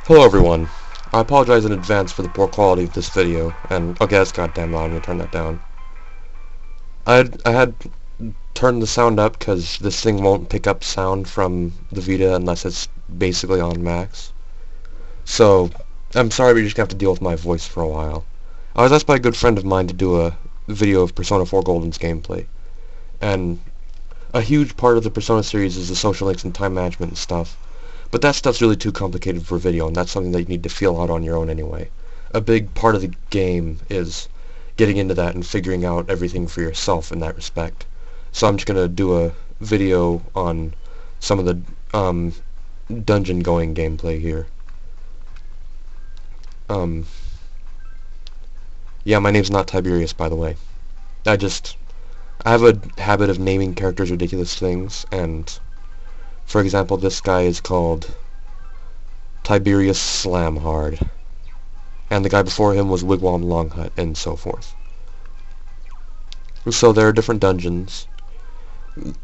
Hello everyone. I apologize in advance for the poor quality of this video, and okay, that's goddamn loud. I'm gonna turn that down. I had turned the sound up because this thing won't pick up sound from the Vita unless it's basically on max. So I'm sorry, but you're just gonna have to deal with my voice for a while. I was asked by a good friend of mine to do a video of Persona 4 Golden's gameplay, and a huge part of the Persona series is the social links and time management and stuff. But that stuff's really too complicated for video, and that's something that you need to feel out on your own anyway. A big part of the game is getting into that and figuring out everything for yourself in that respect. So I'm just going to do a video on some of the dungeon going gameplay here. Um, yeah, my name's not Tiberius, by the way. I have a habit of naming characters ridiculous things, and for example, this guy is called Tiberius Slamhard, and the guy before him was Wigwam Longhut, and so forth. So there are different dungeons.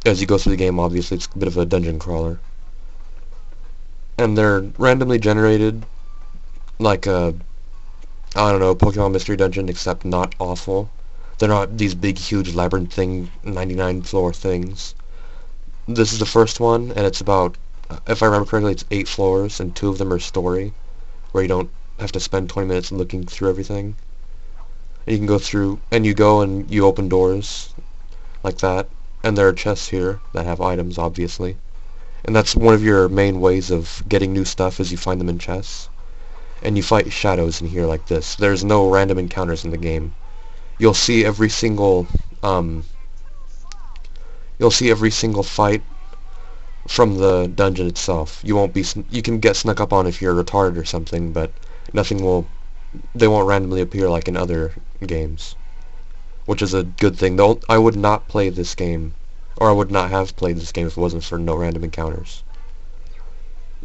As you go through the game, obviously, it's a bit of a dungeon crawler. And they're randomly generated, like a, I don't know, Pokemon Mystery Dungeon, except not awful. They're not these big, huge labyrinth thing, 99 floor things. This is the first one, and it's about, if I remember correctly, it's 8 floors, and 2 of them are story, where you don't have to spend 20 minutes looking through everything. And you can go through, and you go and you open doors, like that, and there are chests here that have items, obviously. And that's one of your main ways of getting new stuff, is you find them in chests. And you fight shadows in here like this. There's no random encounters in the game. You'll see every single, fight from the dungeon itself. You can get snuck up on if you're retarded or something, but they won't randomly appear like in other games, which is a good thing. I would not play this game, or I would not have played this game if it wasn't for no random encounters.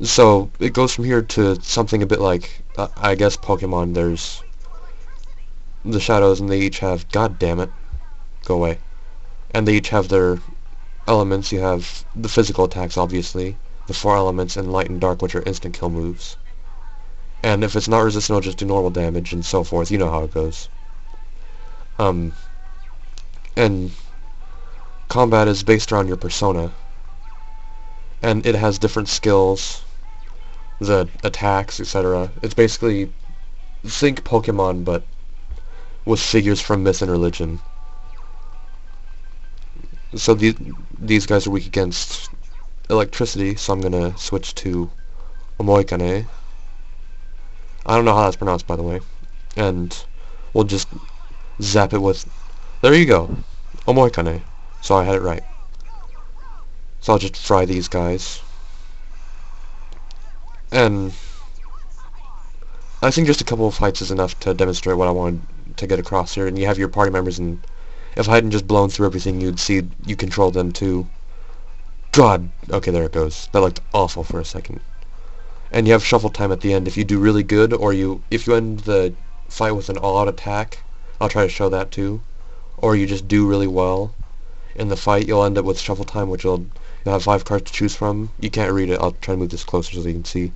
So it goes from here to something a bit like, I guess, Pokemon. There's the shadows, and they each have, god damn it, go away. And they each have their elements. You have the physical attacks, obviously, the 4 elements, and light and dark, which are instant kill moves. And if it's not resistant, it'll just do normal damage, and so forth. You know how it goes. And combat is based around your persona, and it has different skills, the attacks, etc. It's basically, think Pokemon, but with figures from myth and religion. So these guys are weak against electricity, so I'm gonna switch to Omoikane. I don't know how that's pronounced, by the way. And we'll just zap it with... There you go! Omoikane. So I had it right. So I'll just fry these guys. And I think just a couple of fights is enough to demonstrate what I wanted to get across here. And you have your party members, and if I hadn't just blown through everything, you'd see you control them too. God! Okay, there it goes. That looked awful for a second. And you have shuffle time at the end. If you do really good, or if you end the fight with an all-out attack, I'll try to show that too. Or you just do really well in the fight, you'll end up with shuffle time, which you'll have 5 cards to choose from. You can't read it. I'll try to move this closer so you can see.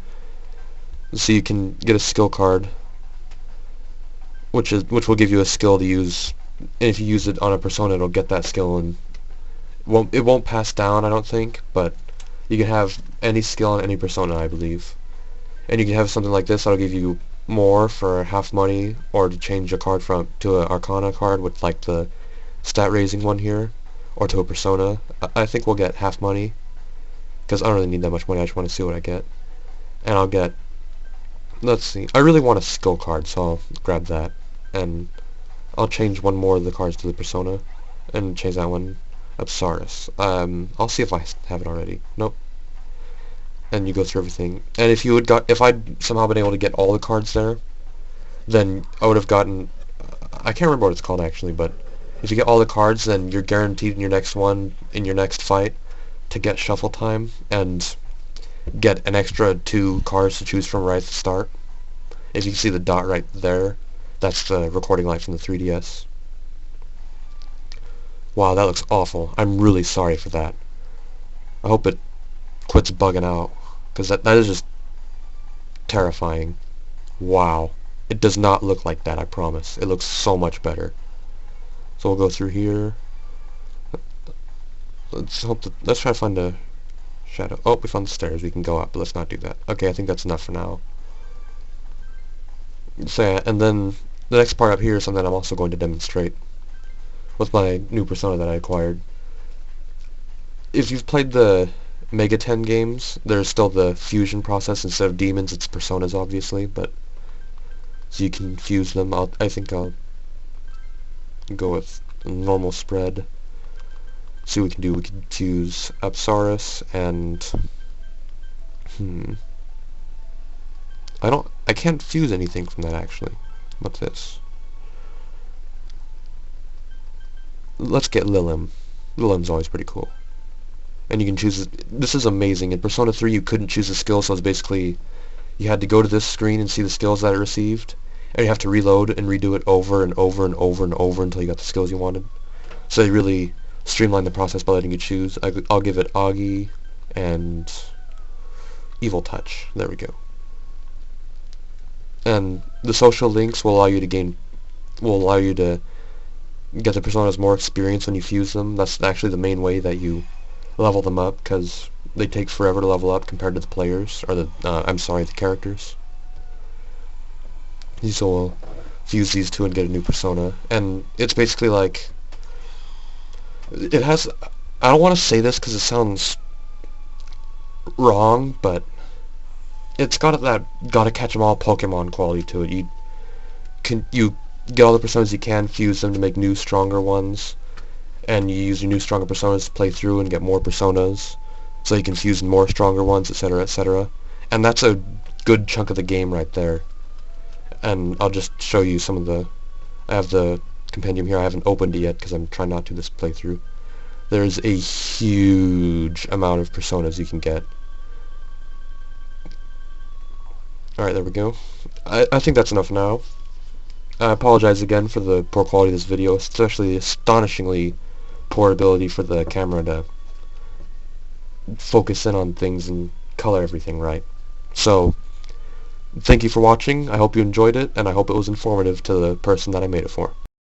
So you can get a skill card, which will give you a skill to use. And if you use it on a persona, it'll get that skill, and it won't pass down, I don't think. But you can have any skill on any persona, I believe. And you can have something like this that'll give you more for half money, or to change a card to an Arcana card with like the stat raising one here, or to a persona. I think we'll get half money, because I don't really need that much money. I just want to see what I get. And I'll get, let's see, I really want a skill card, so I'll grab that. And I'll change one more of the cards to the persona, and change that one, Apsaris. I'll see if I have it already. Nope. And you go through everything. And if I'd somehow been able to get all the cards there, then I would have gotten, I can't remember what it's called actually, but if you get all the cards, then you're guaranteed in your next fight, to get shuffle time, and get an extra 2 cards to choose from right at the start. If you can see the dot right there, that's the recording light from the 3DS. Wow, that looks awful. I'm really sorry for that. I hope it quits bugging out, because that is just terrifying. Wow. It does not look like that, I promise. It looks so much better. So we'll go through here. Let's try to find a shadow. Oh, we found the stairs. We can go up, but let's not do that. Okay, I think that's enough for now. So yeah, and then the next part up here is something I'm also going to demonstrate with my new persona that I acquired. If you've played the Mega 10 games, there's still the fusion process. Instead of demons, it's personas, obviously, but so you can fuse them. I think I'll go with a normal spread. See what we can do. We can fuse Apsaris and I can't fuse anything from that actually. What's this? Let's get Lilim. Lilim's always pretty cool. And you can choose, this is amazing. In Persona 3 you couldn't choose a skill, so it's basically, you had to go to this screen and see the skills that it received, and you have to reload and redo it over and over and over and over until you got the skills you wanted. So they really streamlined the process by letting you choose. I'll give it Augie and Evil Touch. There we go. And the social links will allow you to get the personas more experience when you fuse them. That's actually the main way that you level them up, because they take forever to level up compared to the players, or the characters. So we'll fuse these two and get a new persona, and it's basically like, it has, I don't want to say this because it sounds wrong, but it's got that gotta catch 'em all Pokemon quality to it. You get all the personas you can, fuse them to make new, stronger ones, and you use your new, stronger personas to play through and get more personas, so you can fuse more stronger ones, etc., etc. And that's a good chunk of the game right there. And I'll just show you some of the... I have the compendium here. I haven't opened it yet because I'm trying not to this playthrough. There's a huge amount of personas you can get. Alright, there we go. I think that's enough now. I apologize again for the poor quality of this video, especially the astonishingly poor ability for the camera to focus in on things and color everything right. So, thank you for watching. I hope you enjoyed it, and I hope it was informative to the person that I made it for.